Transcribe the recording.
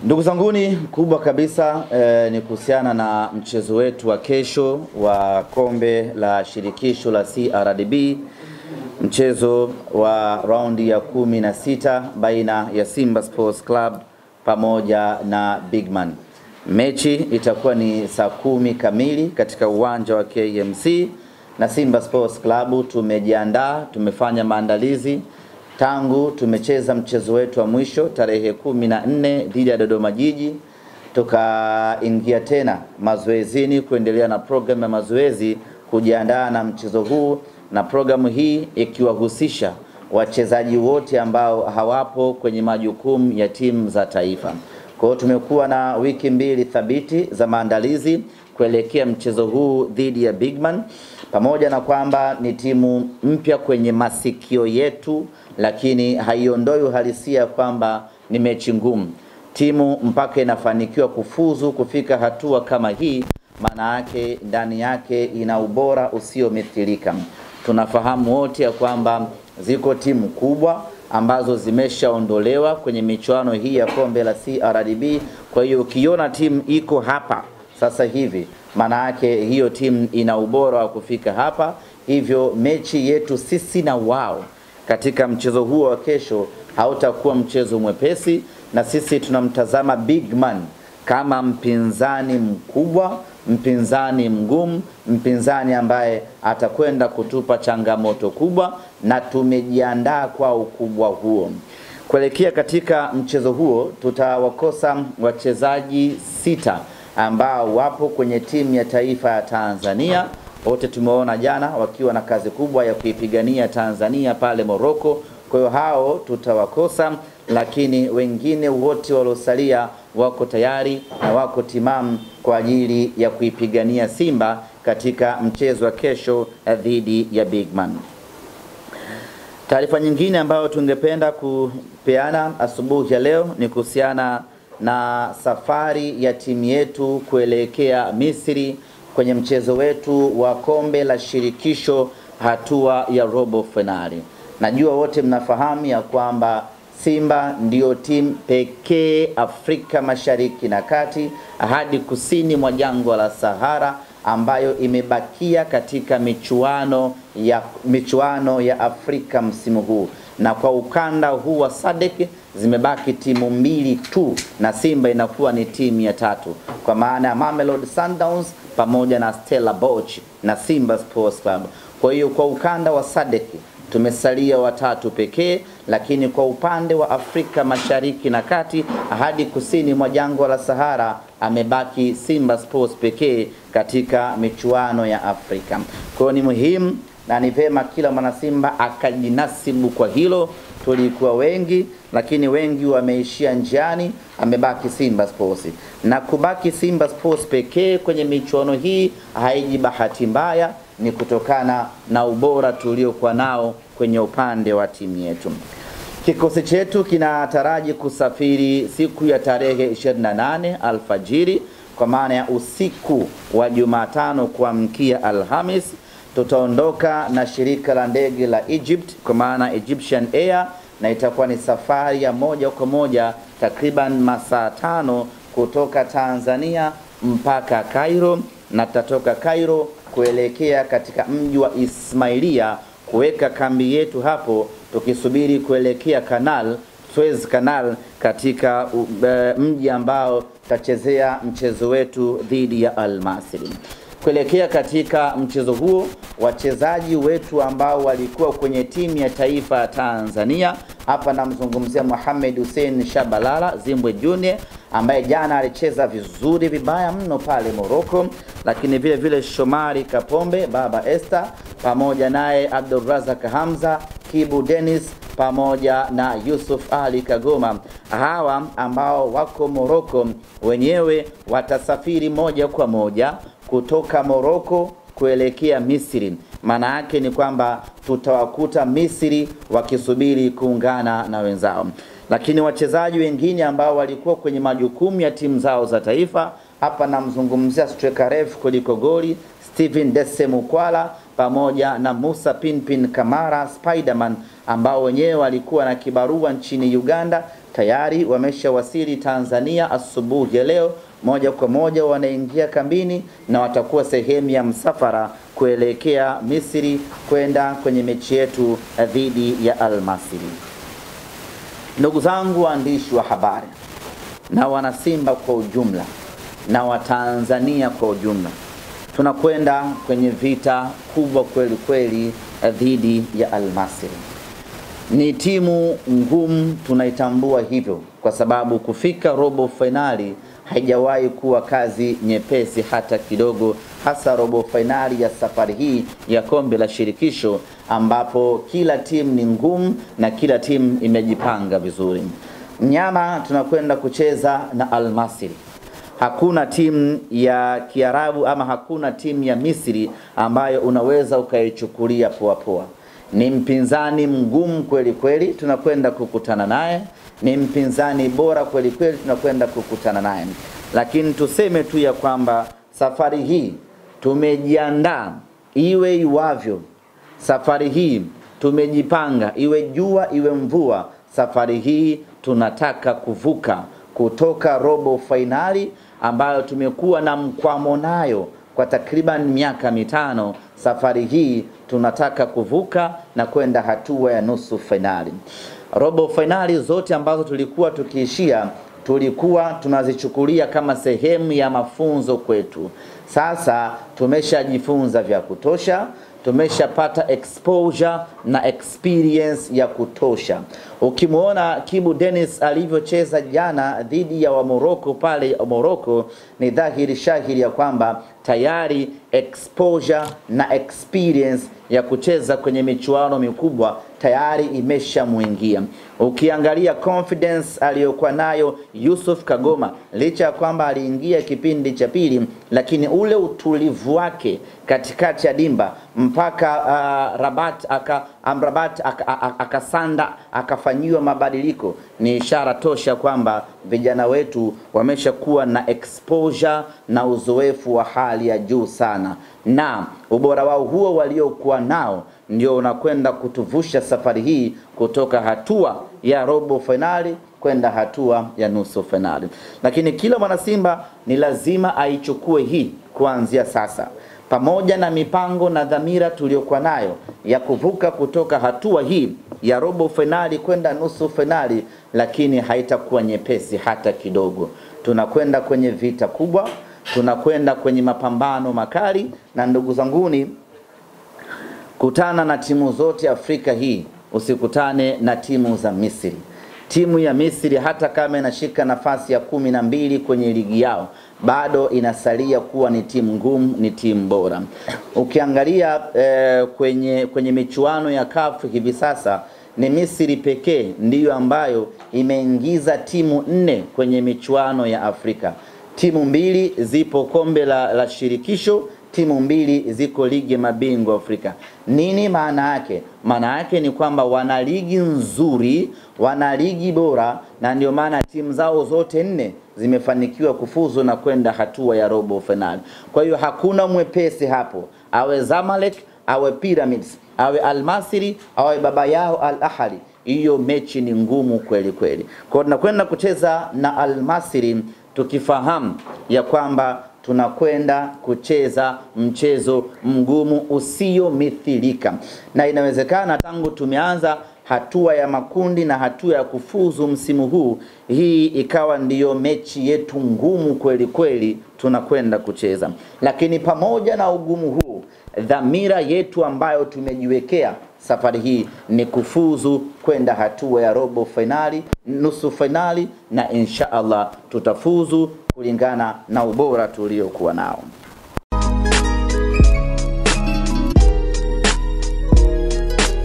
Ndugu zanguni, kubwa kabisa ni kuhusiana na mchezo wetu wa kesho wa kombe la shirikisho la CRDB, mchezo wa raundi ya 16 baina ya Simba Sports Club pamoja na Bigman. Mechi itakuwa ni saa 10 kamili katika uwanja wa KMC, na Simba Sports Club tumejiandaa, tumefanya maandalizi tangu tumecheza mchezo wetu wa mwisho tarehe 14 dhidi ya Dodoma Jiji. Tukaingia tena mazoezini kuendelea na programu ya mazoezi kujiandaa na mchezo huu, na programu hii ikiwahusisha wachezaji wote ambao hawapo kwenye majukumu ya timu za taifa. Kwa hiyo tumekuwa na wiki mbili thabiti za maandalizi kuelekea mchezo huu dhidi ya Bigman, pamoja na kwamba ni timu mpya kwenye masikio yetu, lakini haiondoi uhalisia kwamba ni mechi ngumu. Timu mpaka inafanikiwa kufuzu kufika hatua kama hii, maana yake ndani yake ina ubora usiomithilika. Tunafahamu wote ya kwamba ziko timu kubwa ambazo zimeshaondolewa kwenye michuano hii ya kombe la CRDB. Kwa hiyo ukiona timu iko hapa sasa hivi, maana yake hiyo timu ina ubora wa kufika hapa. Hivyo mechi yetu sisi na wao katika mchezo huo wa kesho hautakuwa mchezo mwepesi, na sisi tunamtazama Bigman kama mpinzani mkubwa, mpinzani mgumu, mpinzani ambaye atakwenda kutupa changamoto kubwa, na tumejiandaa kwa ukubwa huo. Kuelekea katika mchezo huo tutawakosa wachezaji 6 ambao wapo kwenye timu ya taifa ya Tanzania. Wote tumeona jana wakiwa na kazi kubwa ya kuipigania Tanzania pale Morocco. Kwa hiyo hao tutawakosa, lakini wengine wote waliosalia wako tayari na wako timamu kwa ajili ya kuipigania Simba katika mchezo wa kesho dhidi ya Bigman. Taarifa nyingine ambayo tungependa kupeana asubuhi ya leo ni kuhusiana na safari ya timu yetu kuelekea Misri kwenye mchezo wetu wa kombe la shirikisho hatua ya robo finali. Najua wote mnafahamu ya kwamba Simba ndio timu pekee Afrika Mashariki na Kati hadi kusini mwa jangwa la Sahara ambayo imebakia katika michuano ya Afrika msimu huu. Na kwa ukanda huu wa SADC zimebaki timu 2 tu, na Simba inakuwa ni timu ya 3, kwa maana ya Mamelodi Sundowns pamoja na Stella Bosch na Simba Sports Club. Kwa hiyo kwa ukanda wa SADC tumesalia 3 pekee, lakini kwa upande wa Afrika Mashariki na Kati hadi kusini mwa jangwa la Sahara amebaki Simba Sports pekee katika michuano ya Afrika. Kwa hiyo ni muhimu na ni vema kila mwana Simba akajinasibu kwa hilo. Tulikuwa wengi, lakini wengi wameishia njiani, amebaki Simba Sports. Na kubaki Simba Sports pekee kwenye michuano hii haiji bahati mbaya, ni kutokana na ubora tuliokuwa nao kwenye upande wa timu yetu. Kikosi chetu kinataraji kusafiri siku ya tarehe 28 alfajiri, kwa maana ya usiku wa Jumatano kuamkia Alhamis. Tutaondoka na shirika la ndege la Egypt kwa maana Egyptian Air, na itakuwa ni safari ya moja kwa moja takriban masaa 5 kutoka Tanzania mpaka Cairo, na tutatoka Cairo kuelekea katika mji wa Ismailia kuweka kambi yetu hapo, tukisubiri kuelekea Suez Canal katika mji ambao tutachezea mchezo wetu dhidi ya Al Masry. Kuelekea katika mchezo huo, wachezaji wetu ambao walikuwa kwenye timu ya taifa ya Tanzania, hapa namzungumzia Mohamed Hussein Shabalala Zimbwe Junior ambaye jana alicheza vizuri vibaya mno pale Morocco, lakini vile vile Shomari Kapombe Baba Esther pamoja naye Abdulrazak Hamza, Kibu Dennis pamoja na Yusuf Ali Kagoma. Hawa ambao wako Morocco wenyewe watasafiri moja kwa moja kutoka Morocco kuelekea Misri. Maana yake ni kwamba tutawakuta Misri wakisubiri kuungana na wenzao. Lakini wachezaji wengine ambao walikuwa kwenye majukumu ya timu zao za taifa, hapa namzungumzia striker refu kuliko goli Steven Desemukwala pamoja na Musa Pinpin Kamara Spiderman, ambao wenyewe walikuwa na kibarua nchini Uganda tayari wameshawasili Tanzania asubuhi ya leo. Moja kwa moja wanaingia kambini na watakuwa sehemu ya msafara kuelekea Misri kwenda kwenye mechi yetu dhidi ya Al Masry. Ndugu zangu waandishi wa habari na wanasimba kwa ujumla na Watanzania kwa ujumla, tunakwenda kwenye vita kubwa kweli kweli dhidi ya Al Masry. Ni timu ngumu, tunaitambua hivyo, kwa sababu kufika robo finali haijawahi kuwa kazi nyepesi hata kidogo, hasa robo finali ya safari hii ya kombe la shirikisho, ambapo kila timu ni ngumu na kila timu imejipanga vizuri. Nyama tunakwenda kucheza na Al Masry. Hakuna timu ya Kiarabu ama hakuna timu ya Misri ambayo unaweza ukaichukulia poa poa. Ni mpinzani mgumu kweli kweli tunakwenda kukutana naye. Ni mpinzani bora kweli kweli tunakwenda kukutana naye. Lakini tuseme tu ya kwamba safari hii tumejiandaa iwe iwavyo. Safari hii tumejipanga iwe jua iwe mvua. Safari hii tunataka kuvuka kutoka robo finali ambayo tumekuwa na mkwamo nayo kwa takriban miaka mitano. Safari hii tunataka kuvuka na kwenda hatua ya nusu finali. Robo finali zote ambazo tulikuwa tukiishia, tulikuwa tunazichukulia kama sehemu ya mafunzo kwetu. Sasa tumeshajifunza vya kutosha, tumeshapata exposure na experience ya kutosha. Ukimuona Kibu Denis alivyocheza jana dhidi ya wa Morocco pale Morocco, ni dhahiri shahiri ya kwamba tayari exposure na experience ya kucheza kwenye michuano mikubwa tayari imeshamuingia. Ukiangalia confidence aliyokuwa nayo Yusuf Kagoma, licha ya kwamba aliingia kipindi cha pili, lakini ule utulivu wake katikati ya dimba mpaka Rabat akasanda akafanyiwa mabadiliko, ni ishara tosha kwamba vijana wetu wameshakuwa na exposure na uzoefu wa hali ya juu sana, na ubora wao huo waliokuwa nao ndio unakwenda kutuvusha safari hii kutoka hatua ya robo finali kwenda hatua ya nusu finali. Lakini kila mwana Simba ni lazima aichukue hii kuanzia sasa, pamoja na mipango na dhamira tuliokuwa nayo ya kuvuka kutoka hatua hii ya robo finali kwenda nusu finali, lakini haitakuwa nyepesi hata kidogo. Tunakwenda kwenye vita kubwa, tunakwenda kwenye mapambano makali, na ndugu zanguni, kutana na timu zote Afrika hii, usikutane na timu za Misri. Timu ya Misri hata kama inashika nafasi ya 12 kwenye ligi yao, bado inasalia kuwa ni timu ngumu, ni timu bora. Ukiangalia kwenye michuano ya CAF hivi sasa, ni Misri pekee ndiyo ambayo imeingiza timu 4 kwenye michuano ya Afrika. Timu 2 zipo kombe la shirikisho, timu 2 ziko ligi mabingwa Afrika. Nini maana yake? Maana yake ni kwamba wana ligi nzuri, wana ligi bora, na ndio maana timu zao zote 4 zimefanikiwa kufuzu na kwenda hatua ya robo finali. Kwa hiyo hakuna mwepesi hapo, awe Zamalek, awe Pyramids, awe Al Masry, awe baba yao Al Ahly. Hiyo mechi ni ngumu kweli kweli. Kwa hiyo tunakwenda kucheza na Al Masry tukifahamu ya kwamba tunakwenda kucheza mchezo mgumu usio mithilika, na inawezekana tangu tumeanza hatua ya makundi na hatua ya kufuzu msimu huu, hii ikawa ndiyo mechi yetu ngumu kweli kweli tunakwenda kucheza. Lakini pamoja na ugumu huu, dhamira yetu ambayo tumejiwekea safari hii ni kufuzu kwenda hatua ya robo finali, nusu finali, na insha Allah tutafuzu kulingana na ubora tuliokuwa nao.